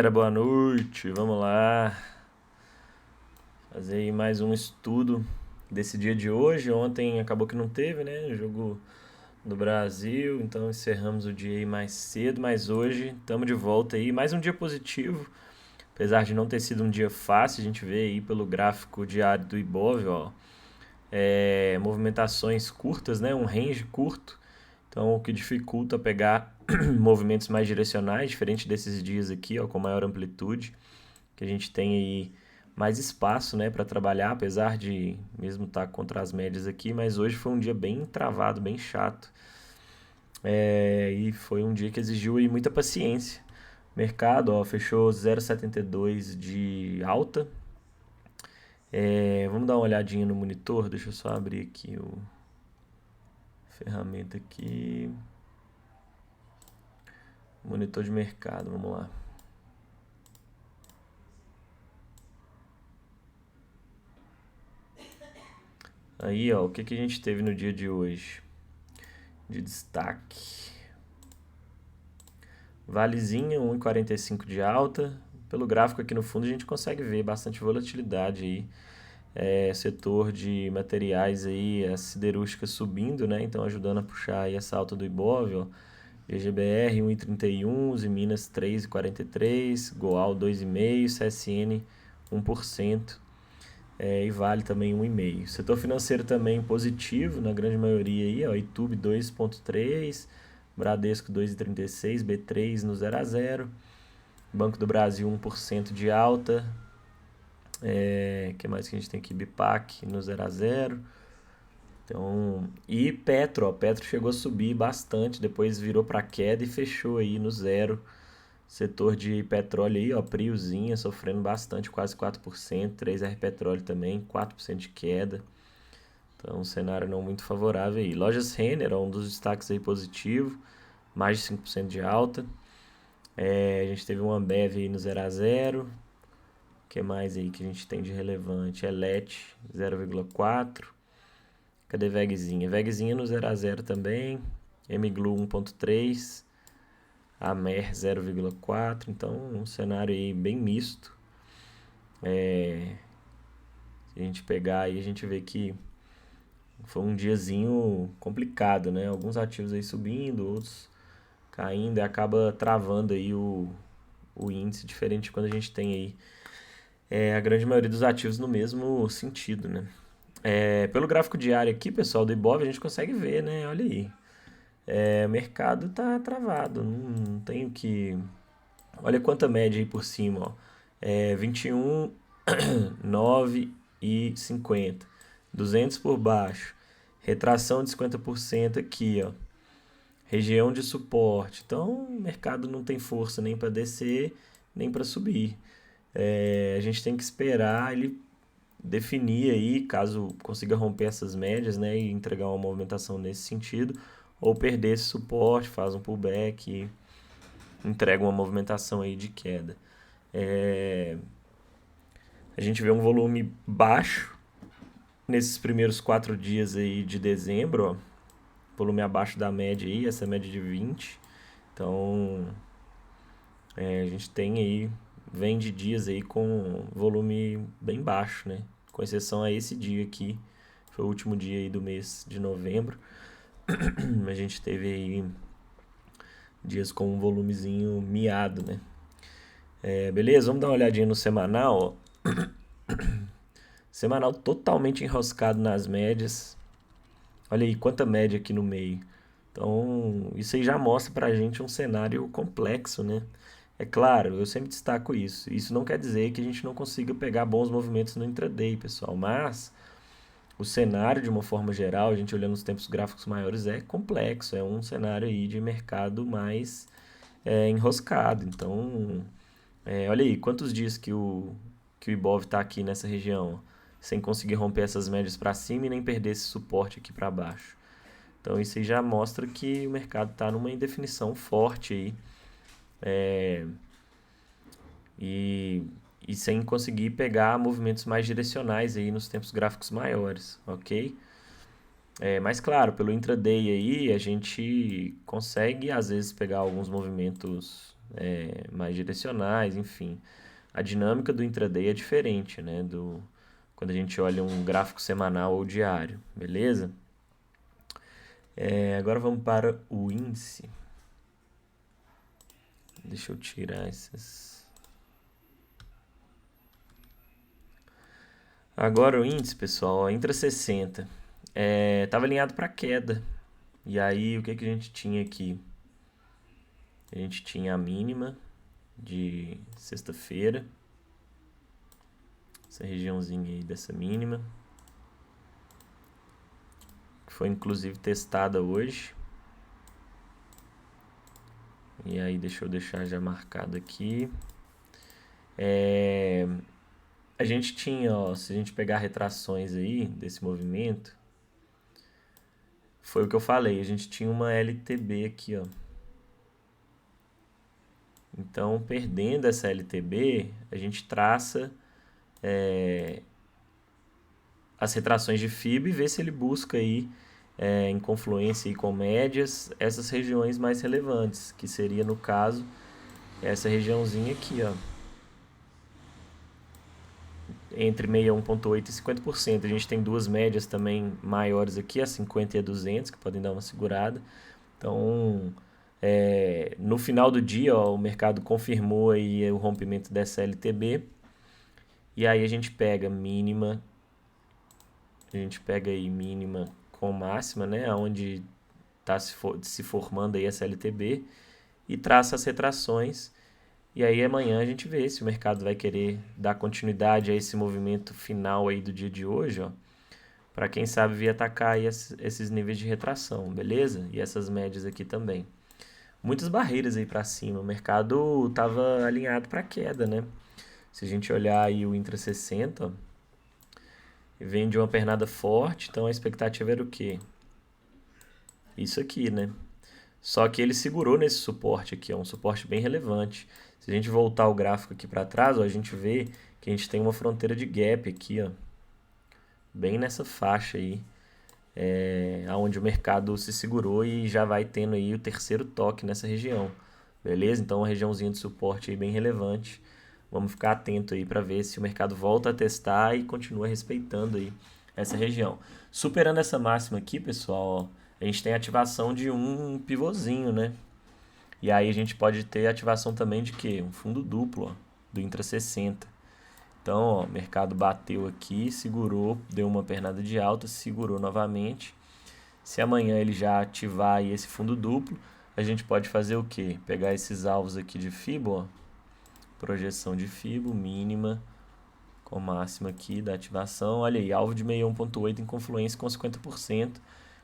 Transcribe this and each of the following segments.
galera, boa noite. Vamos lá fazer aí mais um estudo desse dia de hoje. Ontem acabou que não teve, né? O jogo do Brasil, então encerramos o dia aí mais cedo, mas hoje estamos de volta aí. Mais um dia positivo, apesar de não ter sido um dia fácil. A gente vê aí pelo gráfico diário do Ibov, ó, movimentações curtas, né? Um range curto. Então, o que dificulta pegar movimentos mais direcionais, diferente desses dias aqui, ó, com maior amplitude, que a gente tem aí mais espaço, né, para trabalhar, apesar de mesmo estar contra as médias aqui, mas hoje foi um dia bem travado, bem chato, e foi um dia que exigiu aí muita paciência. O mercado, ó, fechou 0,72 de alta. Vamos dar uma olhadinha no monitor, deixa eu só abrir aqui a ferramenta aqui. Monitor de mercado, vamos lá. Aí, ó, o que a gente teve no dia de hoje? De destaque. Valezinha, 1,45 de alta. Pelo gráfico aqui no fundo a gente consegue ver bastante volatilidade aí. Setor de materiais aí, a siderúrgica subindo, né? Então ajudando a puxar aí essa alta do Ibov, ó. GGBR 1,31, Minas 3,43, Goal 2,5, CSN 1%. E Vale também 1,5. Setor financeiro também positivo, na grande maioria aí, ó, Itube 2,3, Bradesco 2,36, B3 no 0 a 0, Banco do Brasil 1% de alta, que mais que a gente tem aqui? Bipac no 0 a 0. Então, e Petro, ó, Petro chegou a subir bastante, depois virou para queda e fechou aí no zero. Setor de petróleo aí, ó, Priozinha sofrendo bastante, quase 4%, 3R Petróleo também, 4% de queda. Então, um cenário não muito favorável aí. Lojas Renner, ó, um dos destaques aí positivo, mais de 5% de alta. A gente teve uma Ambev aí no 0 a 0. O que mais aí que a gente tem de relevante? Elet 0,4. Cadê Vegzinha? Vegzinha no 0 a 0 também. Mglu 1,3. Amer 0,4. Então, um cenário aí bem misto. Se a gente pegar aí, a gente vê que foi um diazinho complicado, né? Alguns ativos aí subindo, outros caindo, e acaba travando aí o índice, diferente quando a gente tem aí a grande maioria dos ativos no mesmo sentido, né? Pelo gráfico diário aqui, pessoal, do Ibov, a gente consegue ver, né? Olha aí. O mercado tá travado, não tem o que... Olha quanta média aí por cima, ó. 21, 9 e 50. 200 por baixo. Retração de 50% aqui, ó. Região de suporte. Então, o mercado não tem força nem para descer, nem para subir. A gente tem que esperar ele definir aí, caso consiga romper essas médias, né, e entregar uma movimentação nesse sentido, ou perder esse suporte, faz um pullback e entrega uma movimentação aí de queda. A gente vê um volume baixo nesses primeiros 4 dias aí de dezembro, ó. Volume abaixo da média aí, essa média de 20. Então, a gente tem aí, vem de dias aí com volume bem baixo, né? Com exceção a esse dia aqui, foi o último dia aí do mês de novembro. A gente teve aí dias com um volumezinho miado, né? Beleza, vamos dar uma olhadinha no semanal, ó. Semanal totalmente enroscado nas médias. Olha aí, quanta média aqui no meio. Então, isso aí já mostra pra gente um cenário complexo, né? É claro, eu sempre destaco isso. Isso não quer dizer que a gente não consiga pegar bons movimentos no intraday, pessoal, mas o cenário, de uma forma geral, a gente olhando os tempos gráficos maiores, é complexo. É um cenário aí de mercado mais enroscado. Então, olha aí, quantos dias que o Ibov está aqui nessa região, sem conseguir romper essas médias para cima e nem perder esse suporte aqui para baixo. Então isso aí já mostra que o mercado está numa indefinição forte aí, e, e sem conseguir pegar movimentos mais direcionais aí nos tempos gráficos maiores, ok? Mas claro, pelo intraday aí a gente consegue às vezes pegar alguns movimentos mais direcionais, enfim. A dinâmica do intraday é diferente, né, quando a gente olha um gráfico semanal ou diário, beleza? Agora vamos para o índice. Deixa eu tirar essas. Agora o índice, pessoal, ó, intra 60. Estava alinhado para queda. E aí, o que a gente tinha aqui? A gente tinha a mínima de sexta-feira. Essa regiãozinha aí dessa mínima. Que foi inclusive testada hoje. E aí, deixa eu deixar já marcado aqui. A gente tinha, ó, se a gente pegar retrações aí desse movimento, foi o que eu falei, a gente tinha uma LTB aqui, ó. Então, perdendo essa LTB, a gente traça as retrações de FIBO e vê se ele busca aí, em confluência aí com médias, essas regiões mais relevantes, que seria, no caso, essa regiãozinha aqui, ó. Entre 61,8% e 50%. A gente tem duas médias também maiores aqui, a 50 e a 200, que podem dar uma segurada. Então, no final do dia, ó, o mercado confirmou aí o rompimento dessa LTB. E aí a gente pega mínima, a gente pega aí mínima com máxima, né, onde está se formando aí essa LTB, e traça as retrações. E aí amanhã a gente vê se o mercado vai querer dar continuidade a esse movimento final aí do dia de hoje, ó, para quem sabe vir atacar aí esses níveis de retração, beleza? E essas médias aqui também. Muitas barreiras aí para cima, o mercado estava alinhado para queda, né? Se a gente olhar aí o Intra 60, ó, vem de uma pernada forte, então a expectativa era o quê? Isso aqui, né? Só que ele segurou nesse suporte aqui, é um suporte bem relevante. Se a gente voltar o gráfico aqui para trás, ó, a gente vê que a gente tem uma fronteira de gap aqui, ó, bem nessa faixa aí, onde o mercado se segurou e já vai tendo aí o terceiro toque nessa região, beleza? Então, uma regiãozinha de suporte aí bem relevante. Vamos ficar atento aí para ver se o mercado volta a testar e continua respeitando aí essa região. Superando essa máxima aqui, pessoal, ó, a gente tem ativação de um pivôzinho, né? E aí a gente pode ter ativação também de quê? Um fundo duplo, ó, do Intra 60. Então, ó, o mercado bateu aqui, segurou, deu uma pernada de alta, segurou novamente. Se amanhã ele já ativar aí esse fundo duplo, a gente pode fazer o quê? Pegar esses alvos aqui de FIBO, ó, projeção de FIBO mínima com máxima aqui da ativação. Olha aí, alvo de 61,8 em confluência com 50%,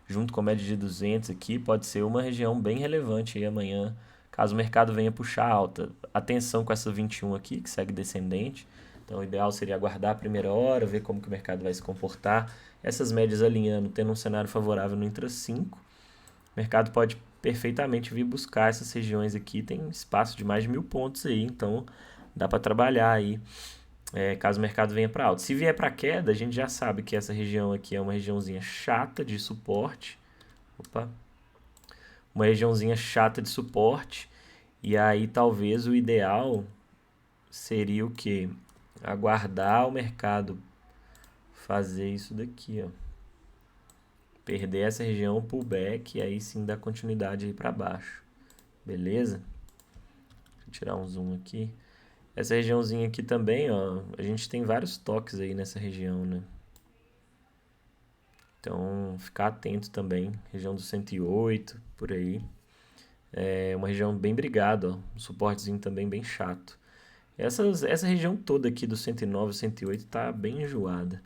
junto com a média de 200 aqui, pode ser uma região bem relevante aí amanhã, caso o mercado venha puxar alta. Atenção com essa 21 aqui, que segue descendente. Então, o ideal seria aguardar a primeira hora, ver como que o mercado vai se comportar. Essas médias alinhando, tendo um cenário favorável no Intra 5, o mercado pode perfeitamente vir buscar essas regiões aqui. Tem espaço de mais de 1.000 pontos aí, então dá para trabalhar aí, caso o mercado venha para alta. Se vier para queda, a gente já sabe que essa região aqui é uma regiãozinha chata de suporte. Opa! Uma regiãozinha chata de suporte. E aí talvez o ideal seria o quê? Aguardar o mercado fazer isso daqui, ó. Perder essa região, pullback, e aí sim dar continuidade aí para baixo. Beleza? Deixa eu tirar um zoom aqui. Essa regiãozinha aqui também, ó, a gente tem vários toques aí nessa região, né? Então, ficar atento também. Região do 108, por aí. É uma região bem brigada, ó. Um suportezinho também bem chato. Essa região toda aqui do 109, 108 tá bem enjoada.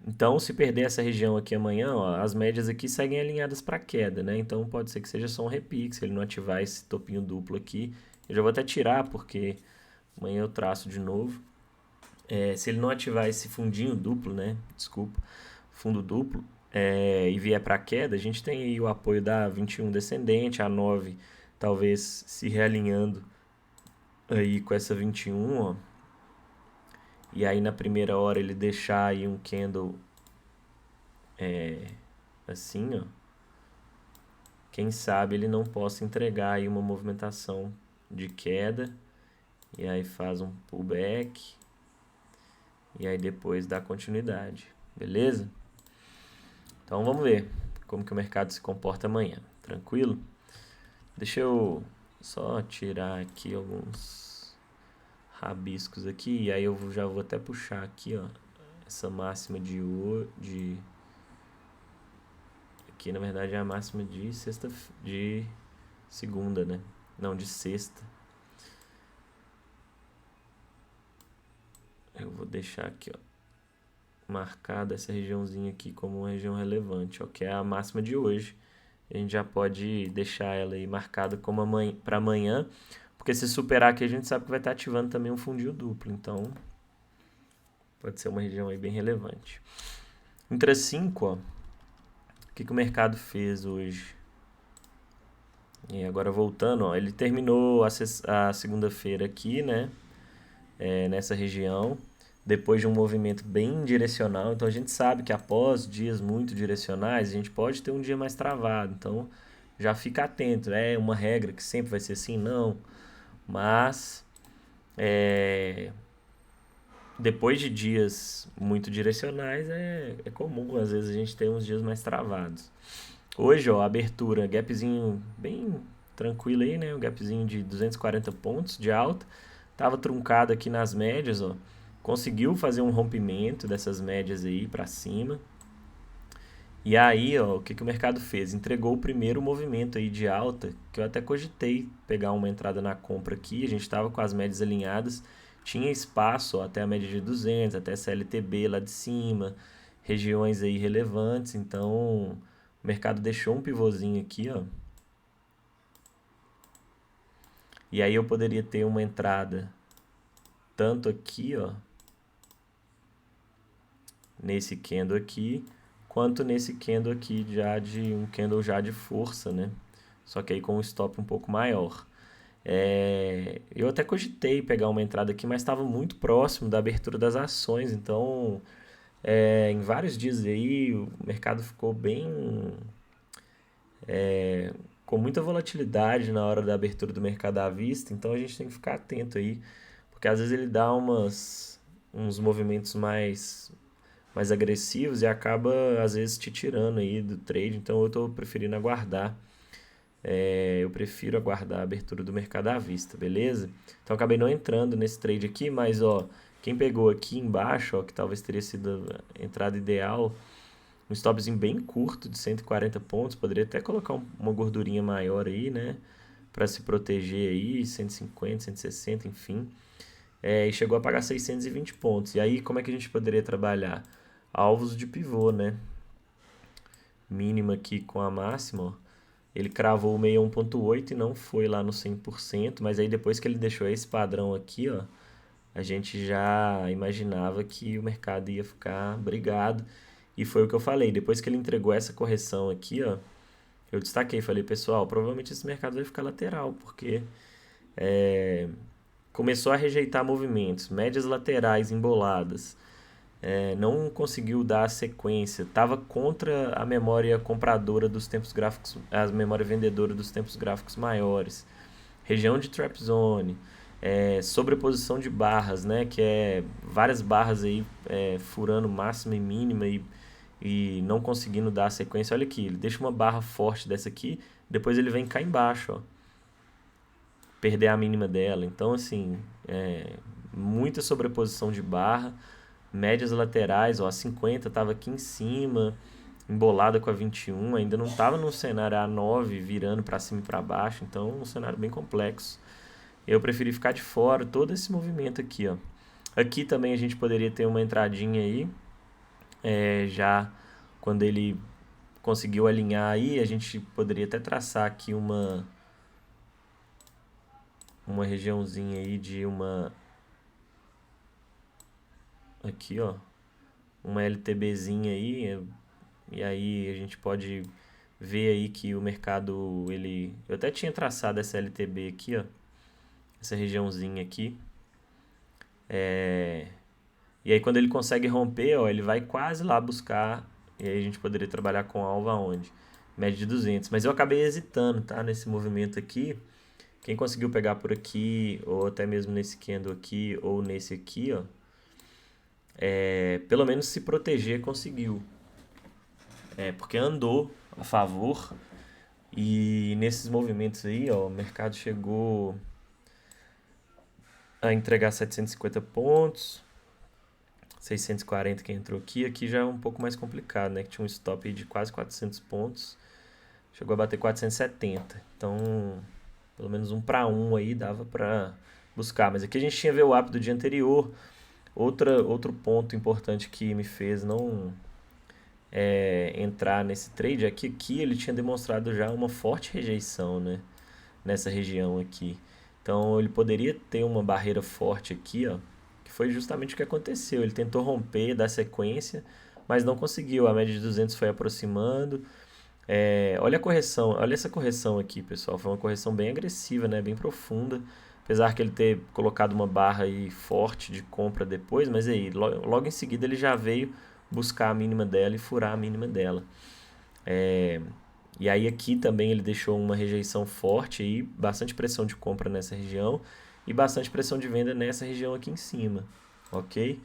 Então, se perder essa região aqui amanhã, ó, as médias aqui seguem alinhadas para queda, né? Então, pode ser que seja só um repique, se ele não ativar esse topinho duplo aqui. Eu já vou até tirar, porque amanhã eu traço de novo. Se ele não ativar esse fundinho duplo, né? Desculpa, fundo duplo, e vier para queda, a gente tem aí o apoio da 21 descendente, a 9 talvez se realinhando aí com essa 21, ó. E aí na primeira hora ele deixar aí um candle assim, ó. quem sabe ele não possa entregar aí uma movimentação de queda, e aí faz um pullback, e aí depois dá continuidade, beleza? Então vamos ver como que o mercado se comporta amanhã, tranquilo? Deixa eu só tirar aqui alguns rabiscos aqui, e aí eu já vou até puxar aqui, ó, essa máxima de aqui na verdade é a máxima de de segunda, né? Não, de sexta. Eu vou deixar aqui, ó, marcada essa regiãozinha aqui como uma região relevante, ó, que é a máxima de hoje. A gente já pode deixar ela aí marcada como para amanhã, porque se superar aqui a gente sabe que vai estar ativando também um fundinho duplo, então pode ser uma região aí bem relevante. Intra 5, ó, o que o mercado fez hoje? E agora voltando, ó, ele terminou a segunda-feira aqui, né, nessa região, depois de um movimento bem direcional. Então a gente sabe que após dias muito direcionais, a gente pode ter um dia mais travado. Então já fica atento. É uma regra que sempre vai ser assim? Não. Mas depois de dias muito direcionais, é comum às vezes a gente ter uns dias mais travados. Hoje, ó, abertura, gapzinho bem tranquilo aí, né? Um gapzinho de 240 pontos de alta. Tava truncado aqui nas médias, ó. Conseguiu fazer um rompimento dessas médias aí para cima. E aí, ó, o que o mercado fez? Entregou o primeiro movimento aí de alta, que eu até cogitei pegar uma entrada na compra aqui. A gente estava com as médias alinhadas, tinha espaço, ó, até a média de 200, até essa LTB lá de cima, regiões aí relevantes. Então, o mercado deixou um pivôzinho aqui, ó. E aí eu poderia ter uma entrada tanto aqui, ó, nesse candle aqui, quanto nesse candle aqui já de um candle já de força, né? Só que aí com um stop um pouco maior. Eu até cogitei pegar uma entrada aqui, mas estava muito próximo da abertura das ações, então em vários dias aí o mercado ficou bem com muita volatilidade na hora da abertura do mercado à vista, então a gente tem que ficar atento aí, porque às vezes ele dá uns movimentos mais agressivos e acaba às vezes te tirando aí do trade, então eu estou preferindo aguardar. Eu prefiro aguardar a abertura do mercado à vista, beleza? Então acabei não entrando nesse trade aqui, mas ó, quem pegou aqui embaixo, ó, que talvez teria sido a entrada ideal, um stopzinho bem curto de 140 pontos, poderia até colocar uma gordurinha maior aí, né? Para se proteger aí, 150, 160, enfim. E chegou a pagar 620 pontos. E aí, como é que a gente poderia trabalhar? Alvos de pivô, né? Mínima aqui com a máxima, ó. Ele cravou o 61.8 e não foi lá no 100%, mas aí depois que ele deixou esse padrão aqui, ó, a gente já imaginava que o mercado ia ficar brigado. E foi o que eu falei, depois que ele entregou essa correção aqui, ó, eu destaquei, falei, pessoal, provavelmente esse mercado vai ficar lateral, porque começou a rejeitar movimentos, médias laterais emboladas, não conseguiu dar a sequência, estava contra a memória compradora dos tempos gráficos, a memória vendedora dos tempos gráficos maiores, região de trap zone, sobreposição de barras, né, que é várias barras aí furando máxima e mínima e não conseguindo dar a sequência. Olha aqui, ele deixa uma barra forte dessa aqui, depois ele vem cá embaixo, ó, perder a mínima dela. Então, assim, muita sobreposição de barra, médias laterais, ó, a 50 estava aqui em cima, embolada com a 21, ainda não estava num cenário A9 virando para cima e para baixo, então um cenário bem complexo. Eu preferi ficar de fora todo esse movimento aqui, ó. Aqui também a gente poderia ter uma entradinha aí, já quando ele conseguiu alinhar aí, a gente poderia até traçar aqui uma regiãozinha aí de aqui, ó, uma LTBzinha aí, e aí a gente pode ver aí que o mercado, eu até tinha traçado essa LTB aqui, ó, essa regiãozinha aqui, e aí quando ele consegue romper, ó, ele vai quase lá buscar, e aí a gente poderia trabalhar com alvo aonde? média de 200. Mas eu acabei hesitando, tá? Nesse movimento aqui. Quem conseguiu pegar por aqui, ou até mesmo nesse candle aqui, ou nesse aqui, ó, pelo menos se proteger conseguiu. Porque andou a favor. E nesses movimentos aí, ó, o mercado chegou a entregar 750 pontos, 640 que entrou aqui. Aqui já é um pouco mais complicado, né? Que tinha um stop aí de quase 400 pontos. Chegou a bater 470. Então, pelo menos 1 para 1 aí dava para buscar. Mas aqui a gente tinha VWAP do dia anterior. Outro ponto importante que me fez não entrar nesse trade é que aqui ele tinha demonstrado já uma forte rejeição, né? Nessa região aqui. Então ele poderia ter uma barreira forte aqui, ó, que foi justamente o que aconteceu. Ele tentou romper, dar sequência, mas não conseguiu. A média de 200 foi aproximando. Olha a correção, olha essa correção aqui, pessoal. Foi uma correção bem agressiva, né? Bem profunda. Apesar que ele ter colocado uma barra aí forte de compra depois, mas aí, logo em seguida ele já veio buscar a mínima dela e furar a mínima dela. E aí aqui também ele deixou uma rejeição forte aí, bastante pressão de compra nessa região e bastante pressão de venda nessa região aqui em cima, ok?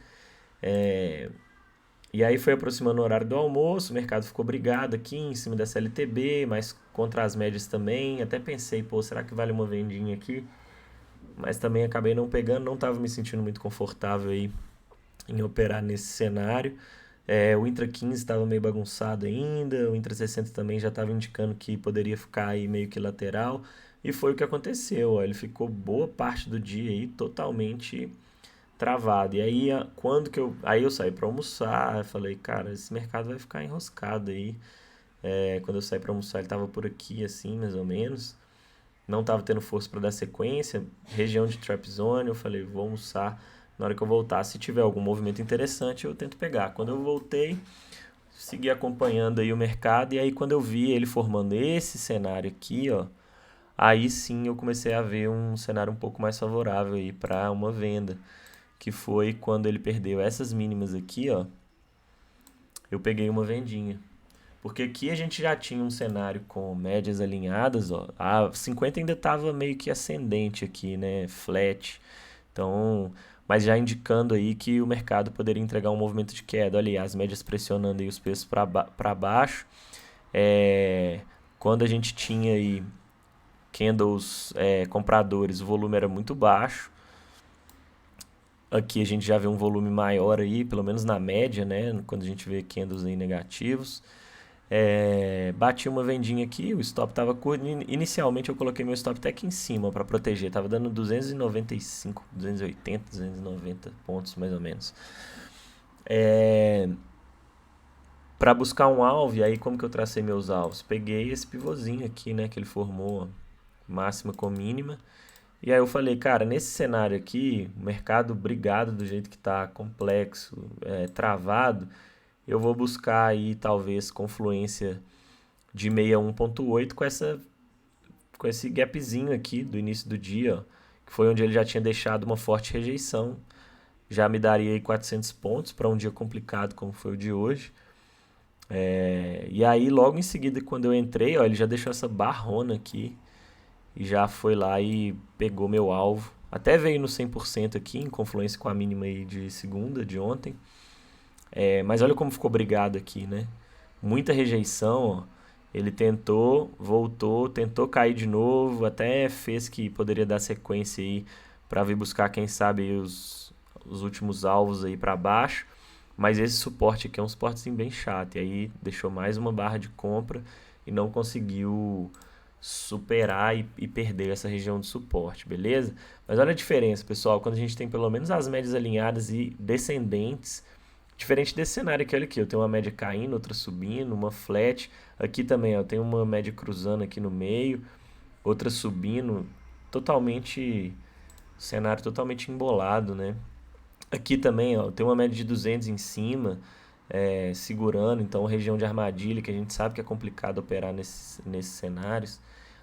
E aí foi aproximando o horário do almoço, o mercado ficou brigado aqui em cima da CLTB, mas contra as médias também. Até pensei, pô, será que vale uma vendinha aqui? Mas também acabei não pegando, não estava me sentindo muito confortável aí em operar nesse cenário. O Intra 15 estava meio bagunçado ainda, o Intra 60 também já estava indicando que poderia ficar aí meio que lateral, e foi o que aconteceu, ó, ele ficou boa parte do dia aí totalmente travado. E aí, aí eu saí para almoçar, eu falei, cara, esse mercado vai ficar enroscado aí. Quando eu saí para almoçar, ele estava por aqui assim, mais ou menos. Não estava tendo força para dar sequência, região de trap zone, eu falei, vou almoçar. Na hora que eu voltar, se tiver algum movimento interessante, eu tento pegar. Quando eu voltei, segui acompanhando aí o mercado, e aí quando eu vi ele formando esse cenário aqui, ó, aí sim eu comecei a ver um cenário um pouco mais favorável aí para uma venda, que foi quando ele perdeu essas mínimas aqui, ó, eu peguei uma vendinha. Porque aqui a gente já tinha um cenário com médias alinhadas, ó. A 50 ainda estava meio que ascendente aqui, né? Flat. Então, mas já indicando aí que o mercado poderia entregar um movimento de queda. Olha aí, as médias pressionando aí os preços para baixo. Quando a gente tinha aí candles compradores, o volume era muito baixo. Aqui a gente já vê um volume maior aí, pelo menos na média, né? Quando a gente vê candles aí negativos. Bati uma vendinha aqui, o stop estava curto. Inicialmente eu coloquei meu stop até aqui em cima para proteger, tava dando 295, 280, 290 pontos mais ou menos. Para buscar um alvo, e aí como que eu tracei meus alvos? Peguei esse pivôzinho aqui, né, que ele formou, máxima com mínima. E aí eu falei, cara, nesse cenário aqui, o mercado brigado do jeito que tá, complexo, travado, eu vou buscar aí talvez confluência de 61.8 com esse gapzinho aqui do início do dia, ó, que foi onde ele já tinha deixado uma forte rejeição. Já me daria aí 400 pontos para um dia complicado como foi o de hoje. E aí logo em seguida quando eu entrei, ó, ele já deixou essa barrona aqui e já foi lá e pegou meu alvo. Até veio no 100% aqui, em confluência com a mínima aí de segunda, de ontem. Mas olha como ficou brigado aqui, né? Muita rejeição, ó. Ele tentou, voltou, tentou cair de novo, até fez que poderia dar sequência aí para vir buscar, quem sabe, os últimos alvos aí para baixo. Mas esse suporte aqui é um suporte assim, bem chato. E aí deixou mais uma barra de compra e não conseguiu superar e perder essa região de suporte, beleza? Mas olha a diferença, pessoal, quando a gente tem pelo menos as médias alinhadas e descendentes. Diferente desse cenário aqui, olha aqui, eu tenho uma média caindo, outra subindo, uma flat. Aqui também, ó, eu tenho uma média cruzando aqui no meio, outra subindo, totalmente, cenário totalmente embolado, né? Aqui também, ó, eu tenho uma média de 200 em cima, segurando, então região de armadilha, que a gente sabe que é complicado operar nesses cenários.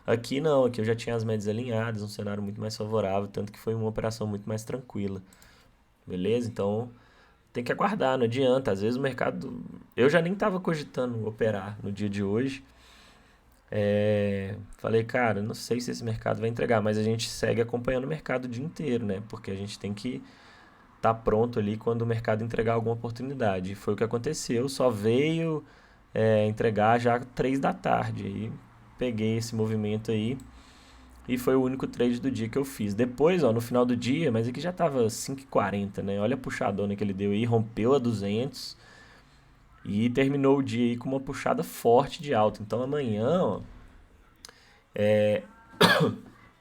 Aqui não, aqui eu já tinha as médias alinhadas, um cenário muito mais favorável, tanto que foi uma operação muito mais tranquila, beleza? Então tem que aguardar, não adianta. Às vezes o mercado. Eu já nem estava cogitando operar no dia de hoje. Falei, cara, não sei se esse mercado vai entregar, mas a gente segue acompanhando o mercado o dia inteiro, né? Porque a gente tem que estar pronto ali quando o mercado entregar alguma oportunidade. E foi o que aconteceu, só veio entregar já 3 da tarde. Aí peguei esse movimento aí e foi o único trade do dia que eu fiz. Depois, ó, no final do dia, mas aqui já tava 5h40, né? Olha a puxadona que ele deu aí, rompeu a 200 e terminou o dia aí com uma puxada forte de alta. Então amanhã, ó,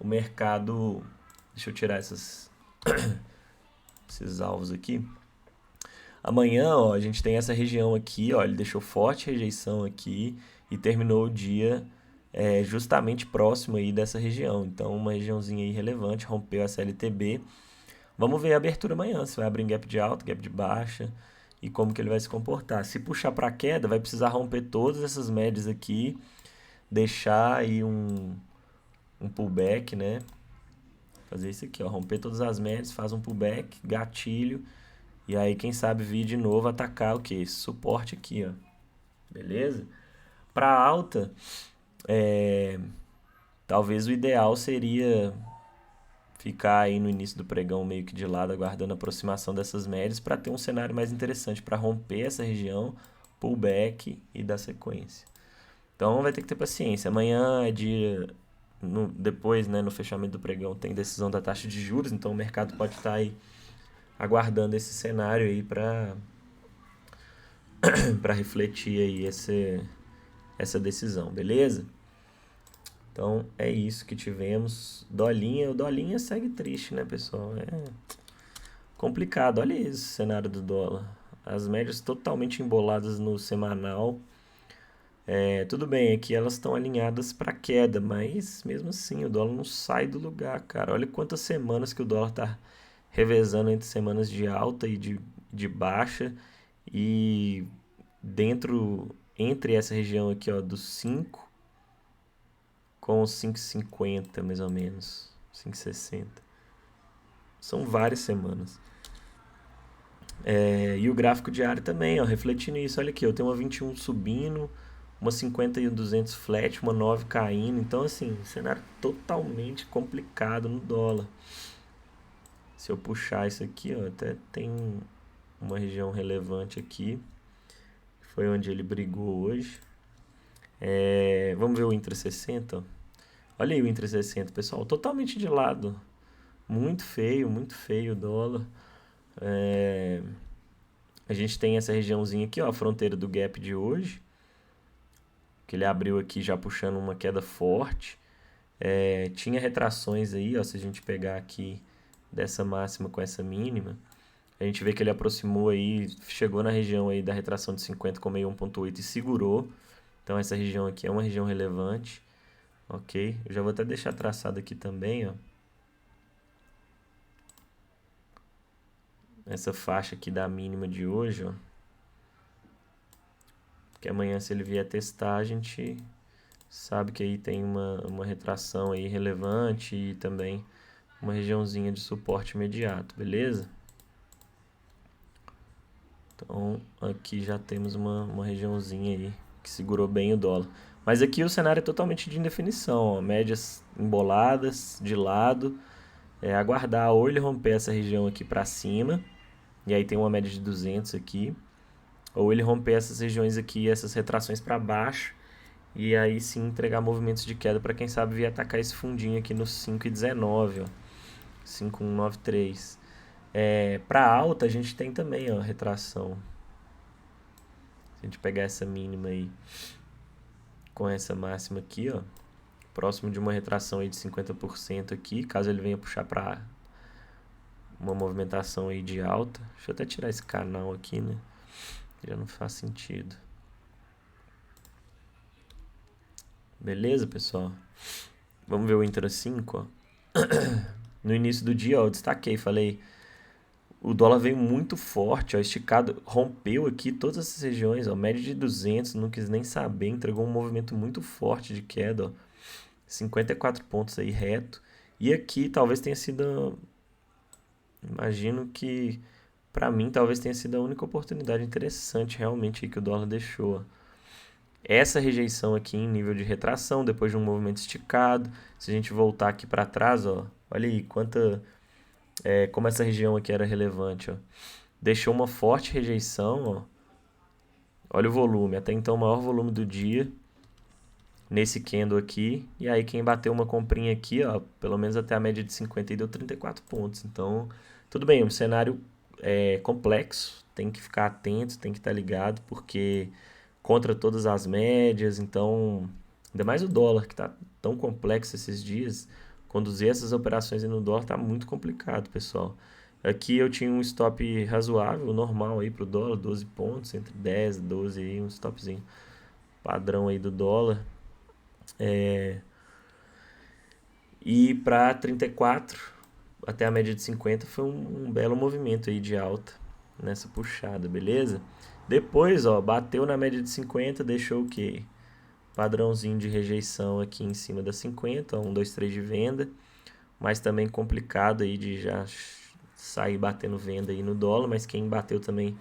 o mercado. Deixa eu tirar esses alvos aqui. Amanhã, ó, a gente tem essa região aqui, ó, ele deixou forte rejeição aqui e terminou o dia justamente próximo aí dessa região. Então, uma regiãozinha aí relevante, rompeu a CLTB. Vamos ver a abertura amanhã, se vai abrir em gap de alta, gap de baixa e como que ele vai se comportar. Se puxar para queda, vai precisar romper todas essas médias aqui, deixar aí um pullback, né? Fazer isso aqui, ó, romper todas as médias, faz um pullback, gatilho, e aí quem sabe vir de novo atacar o que? Esse suporte aqui, ó. Beleza? Para alta, talvez o ideal seria ficar aí no início do pregão meio que de lado, aguardando a aproximação dessas médias para ter um cenário mais interessante para romper essa região, pullback e dar sequência. Então vai ter que ter paciência. Amanhã é dia. Depois, né, no fechamento do pregão, tem decisão da taxa de juros, então o mercado pode estar aí aguardando esse cenário aí para refletir aí essa decisão, beleza? Então é isso que tivemos. O Dolinha segue triste, né, pessoal? É complicado. Olha esse cenário do dólar. As médias totalmente emboladas no semanal. Tudo bem, aqui elas estão alinhadas para queda, mas mesmo assim o dólar não sai do lugar, cara. Olha quantas semanas que o dólar está revezando entre semanas de alta e de baixa. E entre essa região aqui, ó, dos 5 com os 5,50 mais ou menos, 5,60. São várias semanas. E o gráfico diário também, ó, refletindo isso. Olha aqui, eu tenho uma 21 subindo, uma 50 e um 200 flat, uma 9 caindo. Então, assim, cenário totalmente complicado no dólar. Se eu puxar isso aqui, ó, até tem uma região relevante aqui. Foi onde ele brigou hoje. Vamos ver o Intra 60. Ó. Olha aí o Intra 60, pessoal. Totalmente de lado. Muito feio o dólar. A gente tem essa regiãozinha aqui, ó, a fronteira do gap de hoje. Que ele abriu aqui já puxando uma queda forte. Tinha retrações aí, ó, se a gente pegar aqui dessa máxima com essa mínima. A gente vê que ele aproximou aí, chegou na região aí da retração de 50 com 1,8 e segurou. Então essa região aqui é uma região relevante. Ok? Eu já vou até deixar traçado aqui também, ó. Essa faixa aqui da mínima de hoje, ó. Que amanhã se ele vier testar, a gente sabe que aí tem uma retração aí relevante e também uma regiãozinha de suporte imediato, beleza? Então aqui já temos uma regiãozinha aí que segurou bem o dólar. Mas aqui o cenário é totalmente de indefinição, ó. Médias emboladas de lado. Aguardar ou ele romper essa região aqui para cima, e aí tem uma média de 200 aqui, ou ele romper essas regiões aqui, essas retrações para baixo, e aí sim entregar movimentos de queda para quem sabe vir atacar esse fundinho aqui no 5,19, ó, 5,193. Para alta a gente tem também, ó, retração. Se a gente pegar essa mínima aí com essa máxima aqui, ó, próximo de uma retração aí de 50% aqui, caso ele venha puxar para uma movimentação aí de alta. Deixa eu até tirar esse canal aqui, né? Já não faz sentido. Beleza, pessoal? Vamos ver o Intra 5, ó. No início do dia, ó, eu destaquei, falei, o dólar veio muito forte, ó, esticado, rompeu aqui todas essas regiões, ó, média de 200, não quis nem saber, entregou um movimento muito forte de queda, ó, 54 pontos aí reto. E aqui talvez tenha sido, imagino que para mim talvez tenha sido a única oportunidade interessante realmente aí que o dólar deixou. essa rejeição aqui em nível de retração, depois de um movimento esticado. Se a gente voltar aqui para trás, ó, olha aí como essa região aqui era relevante, ó. Deixou uma forte rejeição, ó. Olha o volume, até então o maior volume do dia nesse candle aqui. E aí quem bateu uma comprinha aqui, ó, pelo menos até a média de 50 e deu 34 pontos. Então, tudo bem, um cenário complexo, tem que ficar atento, tem que estar ligado, porque contra todas as médias, então, ainda mais o dólar, que está tão complexo esses dias, conduzir essas operações aí no dólar está muito complicado, pessoal. Aqui eu tinha um stop razoável, normal aí pro dólar, 12 pontos, entre 10 e 12 aí, um stopzinho padrão aí do dólar. E para 34, até a média de 50, foi um belo movimento aí de alta nessa puxada, beleza? Depois, ó, bateu na média de 50, deixou o quê? Padrãozinho de rejeição aqui em cima da 50, 1, 2, 3 de venda, mas também complicado aí de já sair batendo venda aí no dólar, mas quem bateu também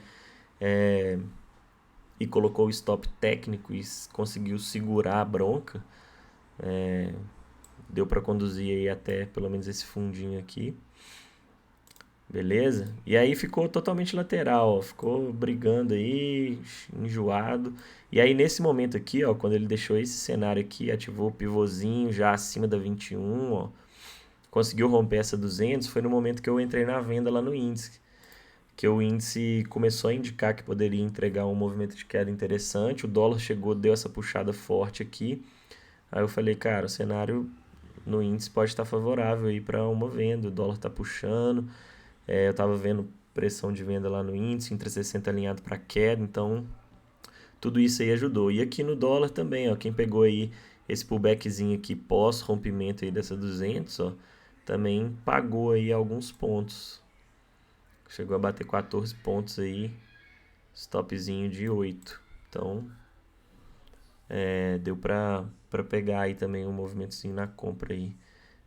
e colocou o stop técnico e conseguiu segurar a bronca, deu para conduzir aí até pelo menos esse fundinho aqui. Beleza? E aí ficou totalmente lateral, ó, ficou brigando aí, enjoado. E aí nesse momento aqui, ó, quando ele deixou esse cenário aqui, ativou o pivôzinho já acima da 21, ó, conseguiu romper essa 200, foi no momento que eu entrei na venda lá no índice. Que o índice começou a indicar que poderia entregar um movimento de queda interessante, o dólar chegou, deu essa puxada forte aqui. Aí eu falei, cara, o cenário no índice pode estar favorável aí para uma venda, o dólar está puxando. Eu estava vendo pressão de venda lá no índice, entre 60 alinhado para queda, então tudo isso aí ajudou. E aqui no dólar também, ó, quem pegou aí esse pullbackzinho aqui pós rompimento aí dessa 200, ó, também pagou aí alguns pontos. Chegou a bater 14 pontos aí, stopzinho de 8. Então, deu para pegar aí também um movimentozinho na compra aí.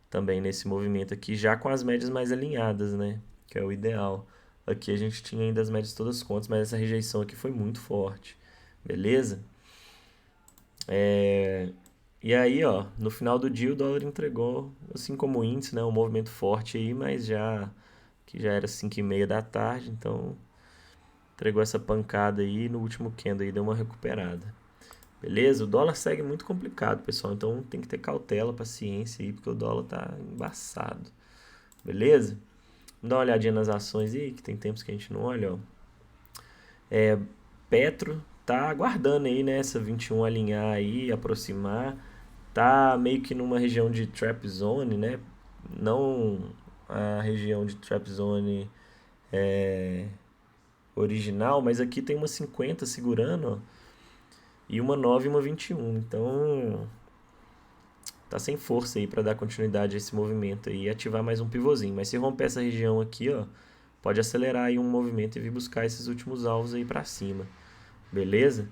Também nesse movimento aqui, já com as médias mais alinhadas, né? Que é o ideal. Aqui a gente tinha ainda as médias todas contas, mas essa rejeição aqui foi muito forte. Beleza? E aí, ó, no final do dia o dólar entregou, assim como o índice, né? Um movimento forte aí, mas que já era 5:30 da tarde, então entregou essa pancada aí no último candle aí, deu uma recuperada. Beleza? O dólar segue muito complicado, pessoal, então tem que ter cautela, paciência aí, porque o dólar tá embaçado. Beleza? Vamos dar uma olhadinha nas ações aí, que tem tempos que a gente não olha, ó. Petro tá aguardando aí, né, essa 21 alinhar aí, aproximar. Tá meio que numa região de trap zone, né? Não a região de trap zone original, mas aqui tem uma 50 segurando, ó, e uma 9 e uma 21. Então, tá sem força aí para dar continuidade a esse movimento aí e ativar mais um pivôzinho. Mas se romper essa região aqui, ó, pode acelerar aí um movimento e vir buscar esses últimos alvos aí para cima. Beleza?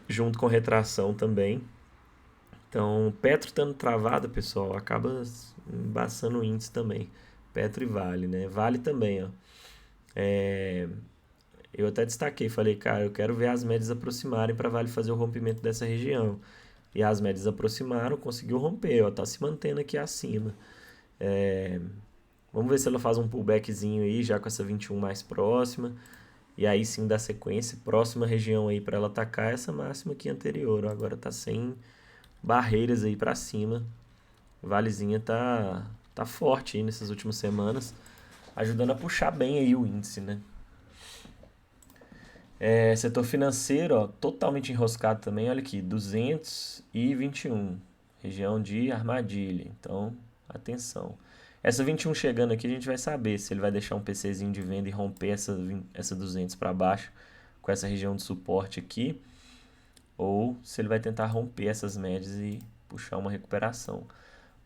Junto com retração também. Então, Petro estando travada, pessoal, acaba embaçando o índice também. Petro e Vale, né? Vale também, ó. Eu até destaquei, falei, cara, eu quero ver as médias aproximarem para Vale fazer o rompimento dessa região. E as médias aproximaram, conseguiu romper, ó, tá se mantendo aqui acima. Vamos ver se ela faz um pullbackzinho aí, já com essa 21 mais próxima. E aí sim dá sequência, próxima região aí para ela atacar essa máxima aqui anterior. Ó, agora tá sem barreiras aí para cima. Valezinha tá forte aí nessas últimas semanas, ajudando a puxar bem aí o índice, né? Setor financeiro, ó, totalmente enroscado também, olha aqui, 221, região de armadilha, então atenção. Essa 21 chegando aqui a gente vai saber se ele vai deixar um PCzinho de venda e romper essa 200 para baixo com essa região de suporte aqui, ou se ele vai tentar romper essas médias e puxar uma recuperação.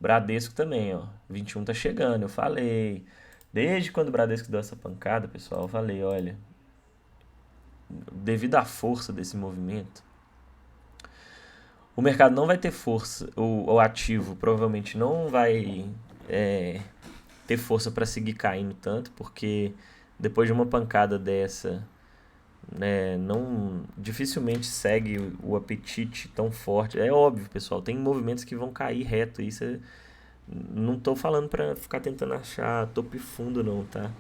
Bradesco também, ó, 21 tá chegando, eu falei. Desde quando o Bradesco deu essa pancada, pessoal, eu falei, olha, devido à força desse movimento, o mercado não vai ter força, o ativo provavelmente não vai ter força para seguir caindo tanto, porque depois de uma pancada dessa, né, não dificilmente segue o apetite tão forte. É óbvio, pessoal, tem movimentos que vão cair reto. Isso não tô falando para ficar tentando achar topo e fundo, não, tá?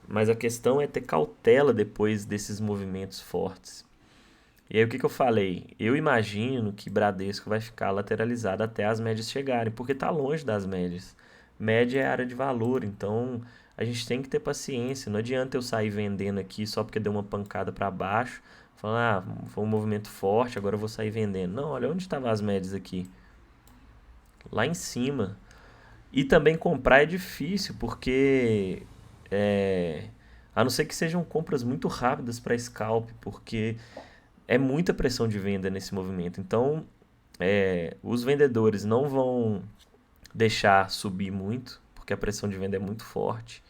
Mas a questão é ter cautela depois desses movimentos fortes. E aí o que que eu falei? Eu imagino que Bradesco vai ficar lateralizado até as médias chegarem, porque está longe das médias. Média é área de valor, então a gente tem que ter paciência. Não adianta eu sair vendendo aqui só porque deu uma pancada para baixo, falar, foi um movimento forte, agora eu vou sair vendendo. Não, olha onde estavam as médias aqui. Lá em cima. E também comprar é difícil, porque é, a não ser que sejam compras muito rápidas para scalp, porque é muita pressão de venda nesse movimento. Então, os vendedores não vão deixar subir muito, porque a pressão de venda é muito forte.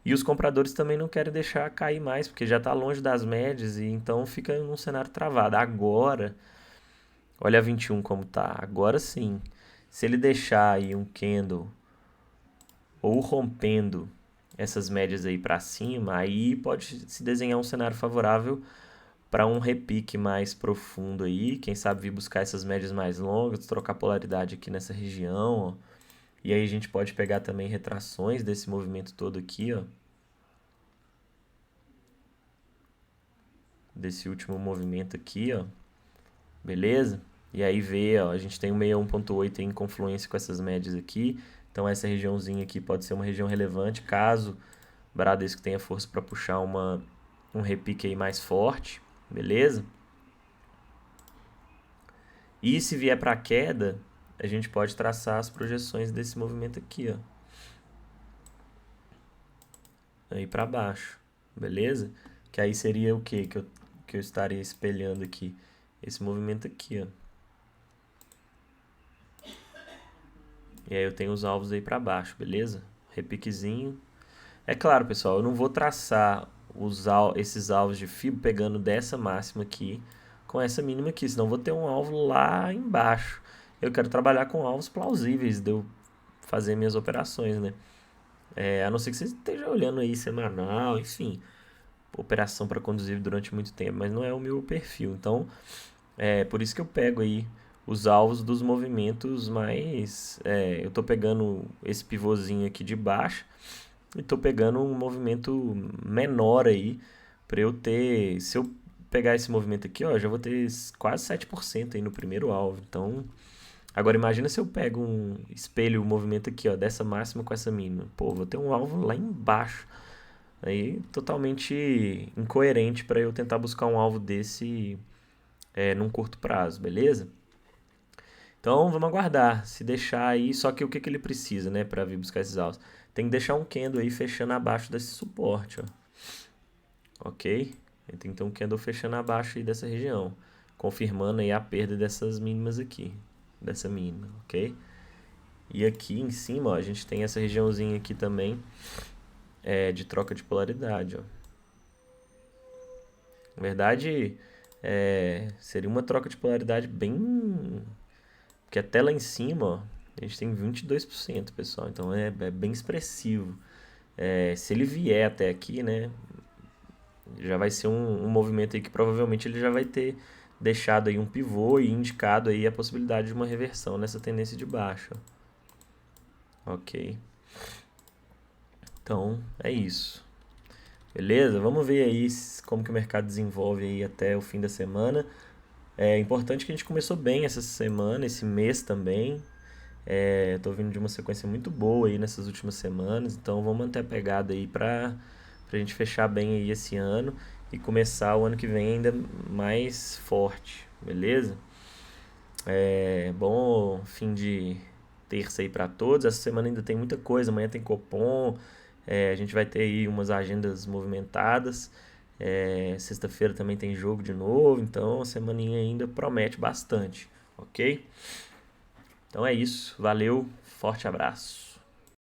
E os compradores também não querem deixar cair mais, porque já está longe das médias e então fica num cenário travado. Agora, olha a 21 como tá. Agora sim, se ele deixar aí um candle ou rompendo essas médias aí para cima, aí pode se desenhar um cenário favorável para um repique mais profundo aí, quem sabe vir buscar essas médias mais longas, trocar polaridade aqui nessa região, ó. E aí a gente pode pegar também retrações desse movimento todo aqui, ó. Desse último movimento aqui, ó. Beleza? E aí ver, ó, a gente tem o 61.8 em confluência com essas médias aqui. Então essa regiãozinha aqui pode ser uma região relevante, caso o Bradesco tenha força para puxar um repique aí mais forte. Beleza? E se vier para queda, a gente pode traçar as projeções desse movimento aqui, ó. Aí para baixo, beleza? Que aí seria o quê? Que eu estaria espelhando aqui? Esse movimento aqui, ó. E aí eu tenho os alvos aí para baixo, beleza? Repiquezinho. É claro, pessoal, eu não vou traçar esses alvos de FIBO pegando dessa máxima aqui com essa mínima aqui, senão eu vou ter um alvo lá embaixo. Eu quero trabalhar com alvos plausíveis de eu fazer minhas operações, né? A não ser que você esteja olhando aí semanal, enfim, operação para conduzir durante muito tempo, mas não é o meu perfil. Então, por isso que eu pego aí os alvos dos movimentos mais... eu tô pegando esse pivôzinho aqui de baixo e tô pegando um movimento menor aí para eu ter... Se eu pegar esse movimento aqui, ó, já vou ter quase 7% aí no primeiro alvo. Então, agora imagina se eu pego espelho o movimento aqui, ó, dessa máxima com essa mínima. Pô, vou ter um alvo lá embaixo. Aí, totalmente incoerente para eu tentar buscar um alvo desse num curto prazo, beleza? Então, vamos aguardar. Se deixar aí, só que o que ele precisa, né, para vir buscar esses alvos? Tem que deixar um candle aí fechando abaixo desse suporte, ó. Ok? Ele tem que ter um candle fechando abaixo aí dessa região, confirmando aí a perda dessas mínimas aqui, dessa mínima, ok? E aqui em cima, ó, a gente tem essa regiãozinha aqui também de troca de polaridade, ó. Na verdade, seria uma troca de polaridade bem... Porque até lá em cima, ó, a gente tem 22%, pessoal. Então é bem expressivo. Se ele vier até aqui, né, já vai ser um movimento aí que provavelmente ele já vai ter deixado aí um pivô e indicado aí a possibilidade de uma reversão nessa tendência de baixa. Ok. Então, é isso. Beleza? Vamos ver aí como que o mercado desenvolve aí até o fim da semana. É importante que a gente começou bem essa semana, esse mês também. Tô vindo de uma sequência muito boa aí nessas últimas semanas, então vamos manter a pegada aí pra gente fechar bem aí esse ano e começar o ano que vem ainda mais forte, beleza? Bom fim de terça aí pra todos. Essa semana ainda tem muita coisa, amanhã tem Copom, a gente vai ter aí umas agendas movimentadas. Sexta-feira também tem jogo de novo, então a semaninha ainda promete bastante, ok? Então é isso, valeu, forte abraço.